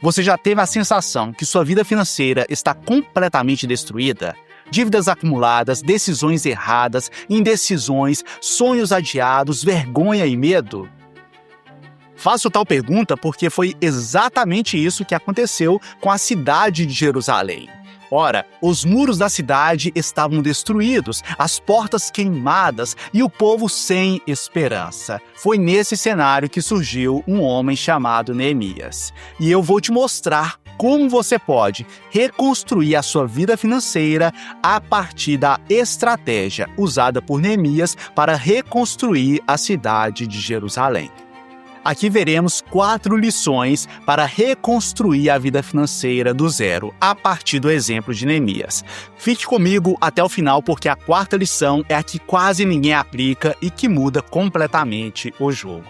Você já teve a sensação que sua vida financeira está completamente destruída? Dívidas acumuladas, decisões erradas, indecisões, sonhos adiados, vergonha e medo? Faço tal pergunta porque foi exatamente isso que aconteceu com a cidade de Jerusalém. Ora, os muros da cidade estavam destruídos, as portas queimadas e o povo sem esperança. Foi nesse cenário que surgiu um homem chamado Neemias. E eu vou te mostrar como você pode reconstruir a sua vida financeira a partir da estratégia usada por Neemias para reconstruir a cidade de Jerusalém. Aqui veremos 4 lições para reconstruir a vida financeira do zero, a partir do exemplo de Neemias. Fique comigo até o final, porque a 4ª lição é a que quase ninguém aplica e que muda completamente o jogo.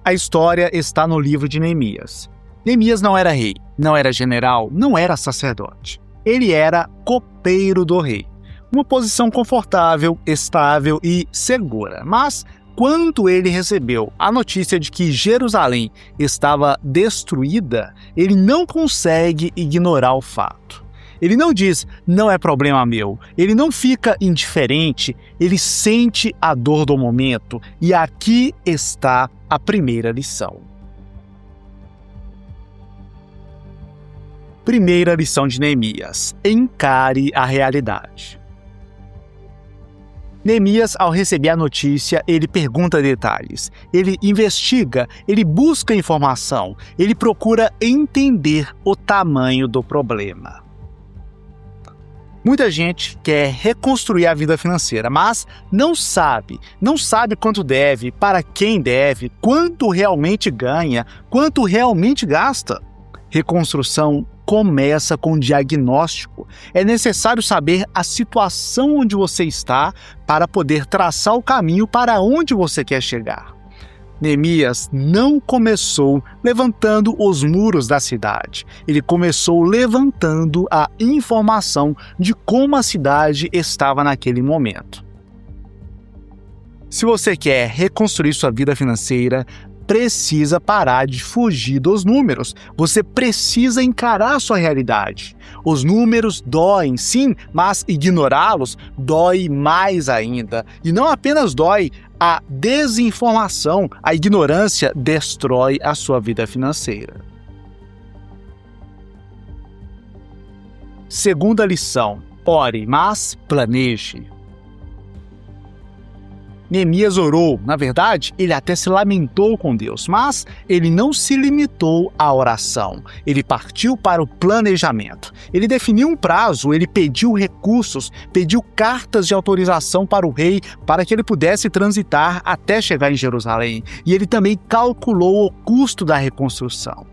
A história está no livro de Neemias. Neemias não era rei, não era general, não era sacerdote. Ele era copeiro do rei. Uma posição confortável, estável e segura. Mas, quando ele recebeu a notícia de que Jerusalém estava destruída, ele não consegue ignorar o fato. Ele não diz, não é problema meu. Ele não fica indiferente, ele sente a dor do momento. E aqui está a primeira lição. Primeira lição de Neemias: encare a realidade. Neemias, ao receber a notícia, ele pergunta detalhes, ele investiga, ele busca informação, ele procura entender o tamanho do problema. Muita gente quer reconstruir a vida financeira, mas não sabe quanto deve, para quem deve, quanto realmente ganha, quanto realmente gasta. Reconstrução começa com diagnóstico. É necessário saber a situação onde você está para poder traçar o caminho para onde você quer chegar. Neemias não começou levantando os muros da cidade. Ele começou levantando a informação de como a cidade estava naquele momento. Se você quer reconstruir sua vida financeira, precisa parar de fugir dos números. Você precisa encarar a sua realidade. Os números doem, sim, mas ignorá-los dói mais ainda. E não apenas dói, a desinformação, a ignorância destrói a sua vida financeira. Segunda lição: ore, mas planeje. Neemias orou, na verdade, ele até se lamentou com Deus, mas ele não se limitou à oração. Ele partiu para o planejamento. Ele definiu um prazo, ele pediu recursos, pediu cartas de autorização para o rei para que ele pudesse transitar até chegar em Jerusalém. E ele também calculou o custo da reconstrução.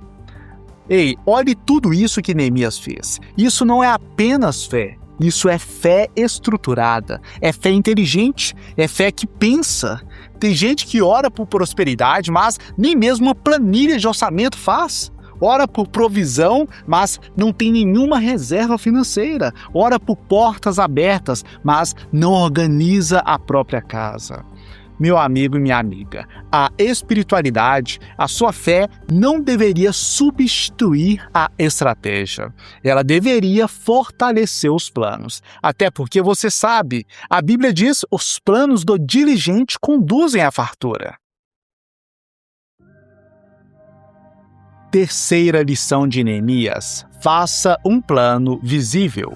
Ei, olhe tudo isso que Neemias fez. Isso não é apenas fé. Isso é fé estruturada, é fé inteligente, é fé que pensa. Tem gente que ora por prosperidade, mas nem mesmo uma planilha de orçamento faz. Ora por provisão, mas não tem nenhuma reserva financeira. Ora por portas abertas, mas não organiza a própria casa. Meu amigo e minha amiga, a espiritualidade, a sua fé não deveria substituir a estratégia. Ela deveria fortalecer os planos. Até porque você sabe, a Bíblia diz, os planos do diligente conduzem à fartura. Terceira lição de Neemias: faça um plano visível.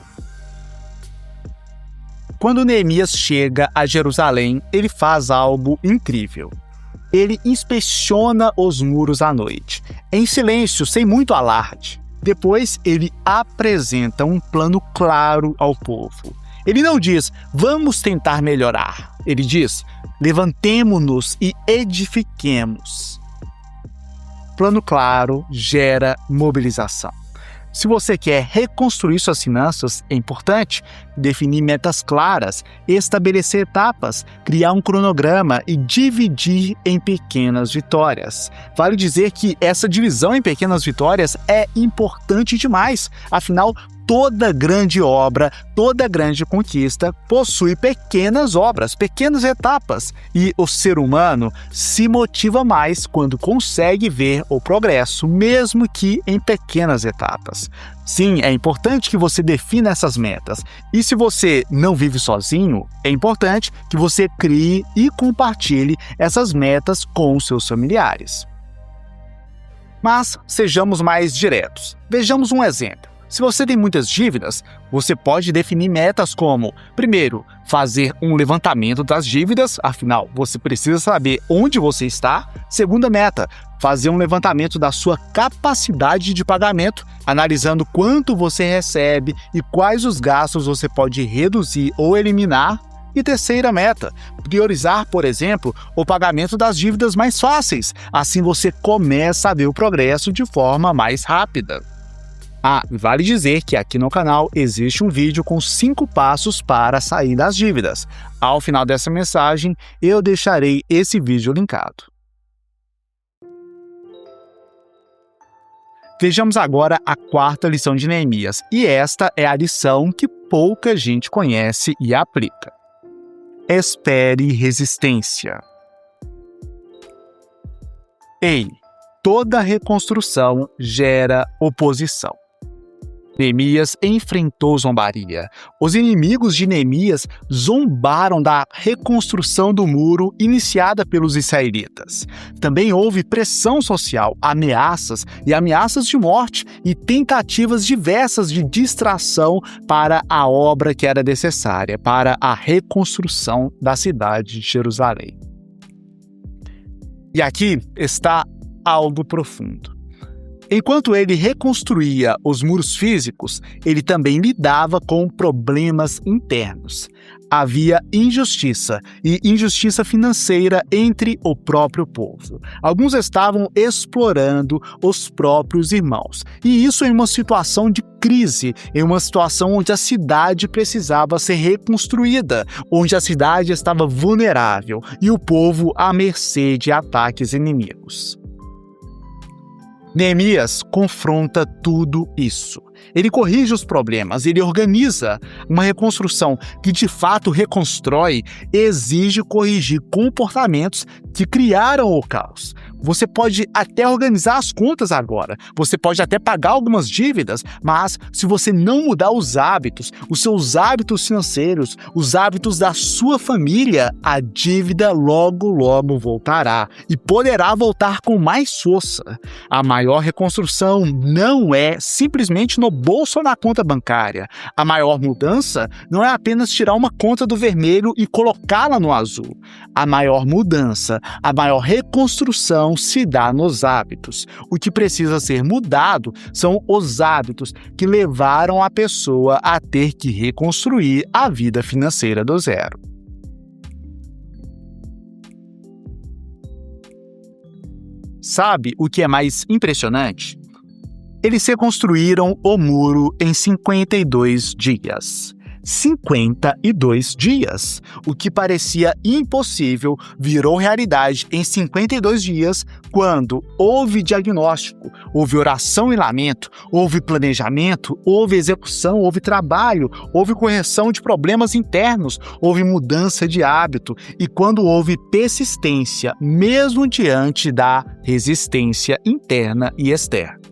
Quando Neemias chega a Jerusalém, ele faz algo incrível. Ele inspeciona os muros à noite, em silêncio, sem muito alarde. Depois, ele apresenta um plano claro ao povo. Ele não diz, vamos tentar melhorar. Ele diz, levantemo-nos e edifiquemos. Plano claro gera mobilização. Se você quer reconstruir suas finanças, é importante definir metas claras, estabelecer etapas, criar um cronograma e dividir em pequenas vitórias. Vale dizer que essa divisão em pequenas vitórias é importante demais. Afinal, toda grande obra, toda grande conquista possui pequenas obras, pequenas etapas, e o ser humano se motiva mais quando consegue ver o progresso, mesmo que em pequenas etapas. Sim, é importante que você defina essas metas, e se você não vive sozinho, é importante que você crie e compartilhe essas metas com os seus familiares. Mas sejamos mais diretos. Vejamos um exemplo. Se você tem muitas dívidas, você pode definir metas como, primeiro, fazer um levantamento das dívidas, afinal, você precisa saber onde você está. Segunda meta, fazer um levantamento da sua capacidade de pagamento, analisando quanto você recebe e quais os gastos você pode reduzir ou eliminar. E terceira meta, priorizar, por exemplo, o pagamento das dívidas mais fáceis. Assim você começa a ver o progresso de forma mais rápida. Vale dizer que aqui no canal existe um vídeo com 5 passos para sair das dívidas. Ao final dessa mensagem, eu deixarei esse vídeo linkado. Vejamos agora a 4ª lição de Neemias, e esta é a lição que pouca gente conhece e aplica. Espere resistência. Toda reconstrução gera oposição. Neemias enfrentou zombaria. Os inimigos de Neemias zombaram da reconstrução do muro iniciada pelos israelitas. Também houve pressão social, ameaças de morte e tentativas diversas de distração para a obra que era necessária para a reconstrução da cidade de Jerusalém. E aqui está algo profundo. Enquanto ele reconstruía os muros físicos, ele também lidava com problemas internos. Havia injustiça e injustiça financeira entre o próprio povo. Alguns estavam explorando os próprios irmãos. E isso em uma situação de crise, em uma situação onde a cidade precisava ser reconstruída, onde a cidade estava vulnerável e o povo à mercê de ataques inimigos. Neemias confronta tudo isso. Ele corrige os problemas, ele organiza uma reconstrução que de fato reconstrói, exige corrigir comportamentos que criaram o caos. Você pode até organizar as contas agora, você pode até pagar algumas dívidas, mas se você não mudar os hábitos, os seus hábitos financeiros, os hábitos da sua família, a dívida logo voltará e poderá voltar com mais força. A maior reconstrução não é simplesmente no bolso ou na conta bancária. A maior mudança não é apenas tirar uma conta do vermelho e colocá-la no azul. A maior mudança, a maior reconstrução se dá nos hábitos. O que precisa ser mudado são os hábitos que levaram a pessoa a ter que reconstruir a vida financeira do zero. Sabe o que é mais impressionante? Eles reconstruíram o muro em 52 dias. 52 dias! O que parecia impossível virou realidade em 52 dias quando houve diagnóstico, houve oração e lamento, houve planejamento, houve execução, houve trabalho, houve correção de problemas internos, houve mudança de hábito e quando houve persistência, mesmo diante da resistência interna e externa.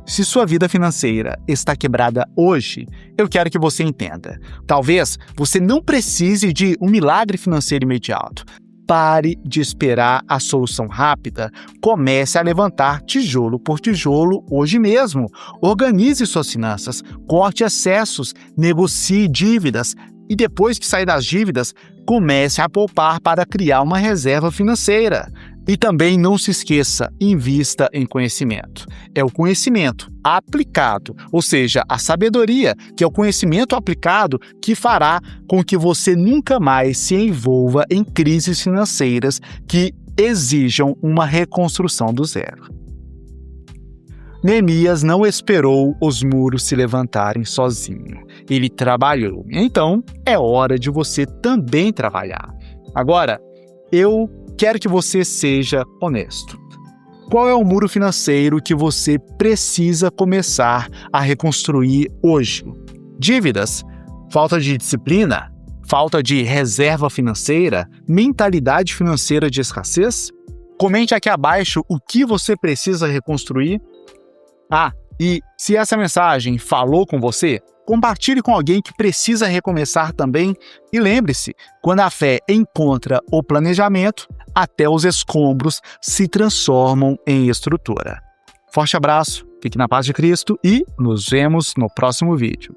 Se sua vida financeira está quebrada hoje, eu quero que você entenda. Talvez você não precise de um milagre financeiro imediato. Pare de esperar a solução rápida. Comece a levantar tijolo por tijolo hoje mesmo. Organize suas finanças, corte excessos, negocie dívidas e depois que sair das dívidas, comece a poupar para criar uma reserva financeira. E também não se esqueça, invista em conhecimento. É o conhecimento aplicado, ou seja, a sabedoria, que é o conhecimento aplicado, que fará com que você nunca mais se envolva em crises financeiras que exijam uma reconstrução do zero. Neemias não esperou os muros se levantarem sozinho. Ele trabalhou. Então, é hora de você também trabalhar. Agora, eu quero que você seja honesto. Qual é o muro financeiro que você precisa começar a reconstruir hoje? Dívidas, falta de disciplina, falta de reserva financeira, mentalidade financeira de escassez? Comente aqui abaixo o que você precisa reconstruir. E se essa mensagem falou com você, compartilhe com alguém que precisa recomeçar também. E lembre-se, quando a fé encontra o planejamento, até os escombros se transformam em estrutura. Forte abraço, fique na paz de Cristo e nos vemos no próximo vídeo.